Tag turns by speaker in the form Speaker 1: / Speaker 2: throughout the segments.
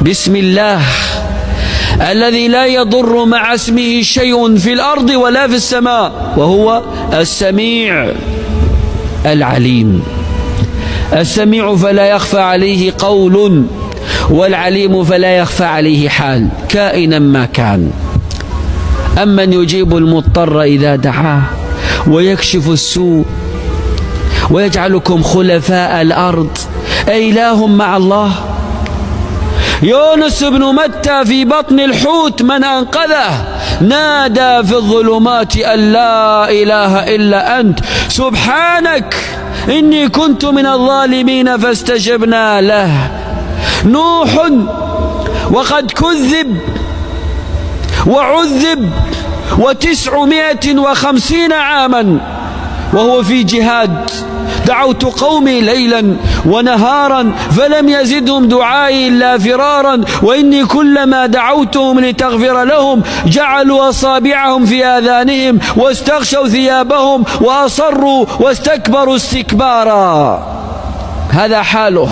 Speaker 1: بسم الله الذي لا يضر مع اسمه شيء في الأرض ولا في السماء، وهو السميع العليم. السميع فلا يخفى عليه قول، والعليم فلا يخفى عليه حال كائنا ما كان. أمن يجيب المضطر إذا دعاه ويكشف السوء ويجعلكم خلفاء الأرض أإله مع الله؟ يونس بن متى في بطن الحوت من أنقذه نادى في الظلمات أن لا إله إلا أنت سبحانك إني كنت من الظالمين فاستجبنا له. نوح وقد كذب وعذب 950 عاما وهو في جهاد، دعوت قومي ليلا ونهارا فلم يزدهم دعائي إلا فرارا، وإني كلما دعوتهم لتغفر لهم جعلوا أصابعهم في آذانهم واستغشوا ثيابهم وأصروا واستكبروا استكبارا. هذا حاله.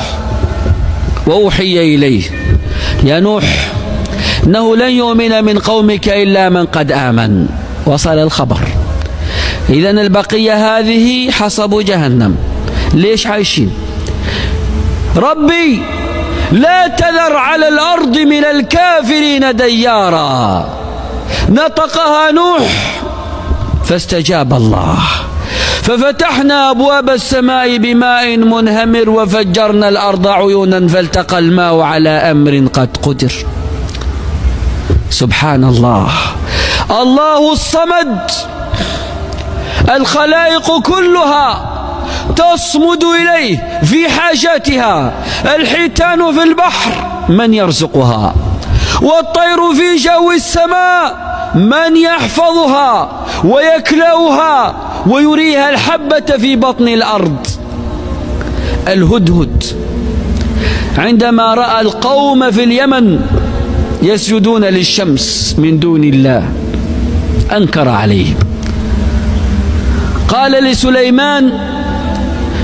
Speaker 1: وأوحي إليه يا نوح إنه لن يؤمن من قومك إلا من قد آمن. وصل الخبر. إذن البقية هذه حصب جهنم. ليش عايشين؟ ربي لا تذر على الأرض من الكافرين ديارا. نطقها نوح فاستجاب الله، ففتحنا أبواب السماء بماء منهمر وفجرنا الأرض عيونا فالتقى الماء على أمر قد قدر. سبحان الله. الله الصمد، الخلائق كلها تصمد إليه في حاجاتها. الحيتان في البحر من يرزقها، والطير في جو السماء من يحفظها ويكلأها ويريها الحبة في بطن الأرض. الهدهد عندما رأى القوم في اليمن يسجدون للشمس من دون الله أنكر عليهم، قال لسليمان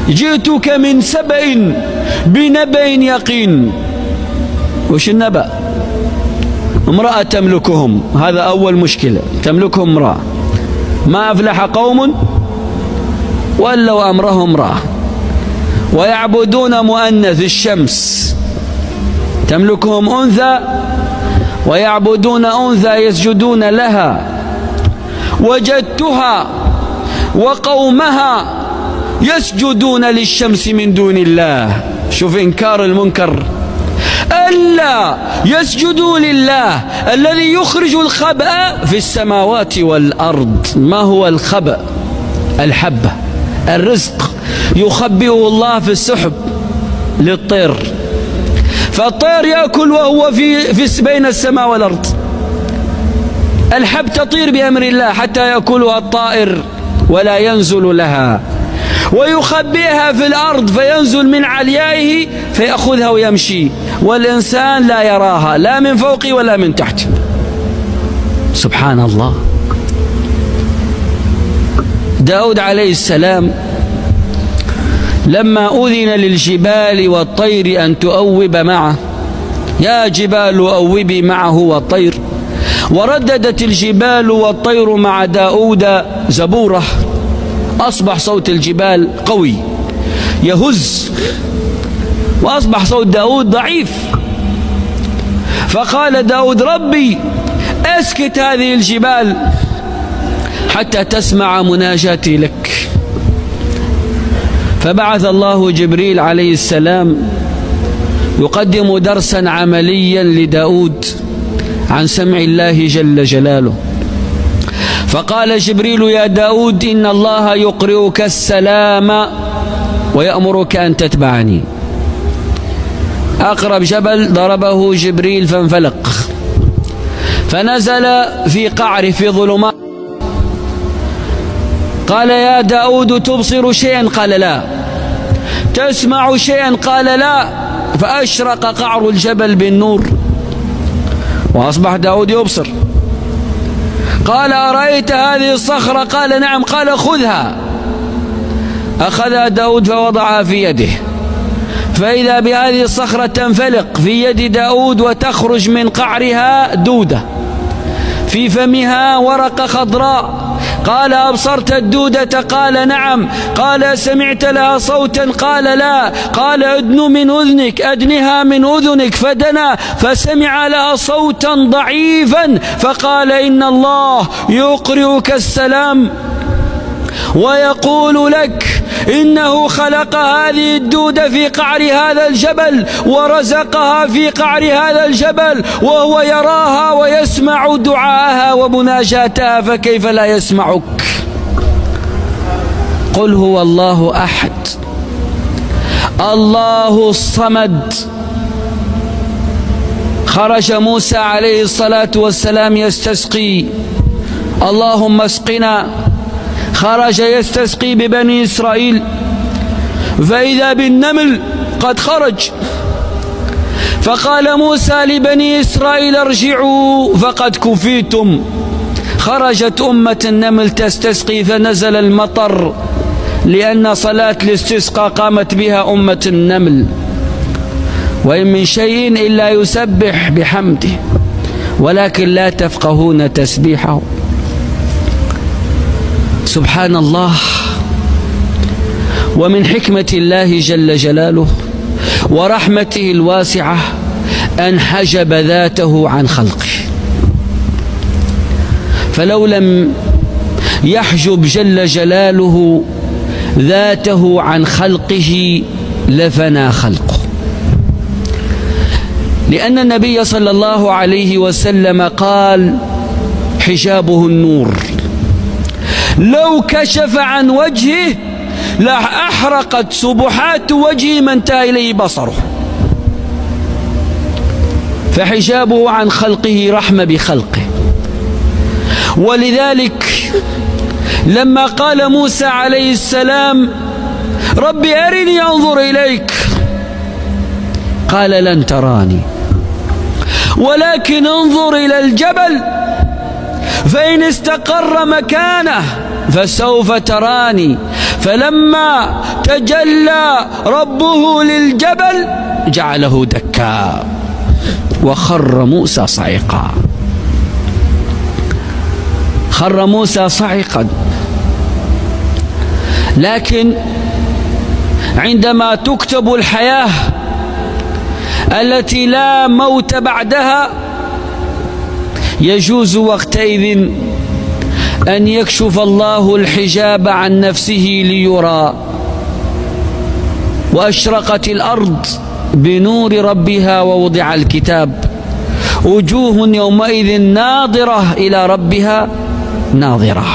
Speaker 1: جئتك من سبأ بنبأ يقين. وش النبأ؟ امرأة تملكهم، هذا أول مشكلة، تملكهم امرأة. ما أفلح قوم ولوا أمرهم امرأة. ويعبدون مؤنث الشمس، تملكهم أنثى ويعبدون أنثى يسجدون لها. وجدتها وقومها يسجدون للشمس من دون الله. شوف إنكار المنكر. ألا يسجدوا لله الذي يخرج الخبأ في السماوات والأرض. ما هو الخبأ؟ الحبة، الرزق يخبئه الله في السحب للطير، فالطير يأكل وهو في بين السماء والأرض. الحب تطير بأمر الله حتى يأكلها الطائر ولا ينزل لها، ويخبئها في الأرض فينزل من عليائه فيأخذها ويمشي، والإنسان لا يراها لا من فوق ولا من تحت. سبحان الله. داود عليه السلام لما أذن للجبال والطير أن تؤوب معه، يا جبال أوبي معه والطير، ورددت الجبال والطير مع داود زبورة، أصبح صوت الجبال قوي يهز، وأصبح صوت داود ضعيف. فقال داود ربي أسكت هذه الجبال حتى تسمع مناجاتي لك. فبعث الله جبريل عليه السلام يقدم درسا عمليا لداود عن سمع الله جل جلاله. فقال جبريل يا داود إن الله يقرئك السلام ويأمرك أن تتبعني. أقرب جبل ضربه جبريل فانفلق، فنزل في قعر في ظلمات. قال يا داود تبصر شيئا؟ قال لا. تسمع شيئا؟ قال لا. فأشرق قعر الجبل بالنور وأصبح داود يبصر. قال أرأيت هذه الصخرة؟ قال نعم. قال خذها. أخذها داود فوضعها في يده، فإذا بهذه الصخرة تنفلق في يد داود وتخرج من قعرها دودة في فمها ورقة خضراء. قال: أبصرت الدودة؟ قال: نعم. قال: سمعت لها صوتا؟ قال: لا. قال: أدنها من أذنك. فدنا فسمع لها صوتا ضعيفا فقال: إن الله يقرئك السلام ويقول لك إنه خلق هذه الدودة في قعر هذا الجبل ورزقها في قعر هذا الجبل، وهو يراها ويسمع دعاءها ومناجاتها، فكيف لا يسمعك؟ قل هو الله أحد الله الصمد. خرج موسى عليه الصلاة والسلام يستسقي: اللهم اسقنا. خرج يستسقي ببني إسرائيل فإذا بالنمل قد خرج، فقال موسى لبني إسرائيل: ارجعوا فقد كفيتم. خرجت أمة النمل تستسقي فنزل المطر، لأن صلاة الاستسقاء قامت بها أمة النمل. وإن من شيء إلا يسبح بحمده ولكن لا تفقهون تسبيحه. سبحان الله. ومن حكمة الله جل جلاله ورحمته الواسعة أن حجب ذاته عن خلقه، فلو لم يحجب جل جلاله ذاته عن خلقه لفنى خلقه. لأن النبي صلى الله عليه وسلم قال: حجابه النور، لو كشف عن وجهه لأحرقت سبحات وجهه ما انتهى إليه بصره. فحجابه عن خلقه رحمة بخلقه. ولذلك لما قال موسى عليه السلام: رب أرني أنظر إليك، قال: لن تراني ولكن انظر إلى الجبل فإن استقر مكانه فسوف تراني. فلما تجلى ربه للجبل جعله دكا وخر موسى صعقا. خر موسى صعقا. لكن عندما تكتب الحياة التي لا موت بعدها يجوز وقتئذ أن يكشف الله الحجاب عن نفسه ليرى. وأشرقت الأرض بنور ربها ووضع الكتاب، وجوه يومئذ ناظرة إلى ربها ناظرة.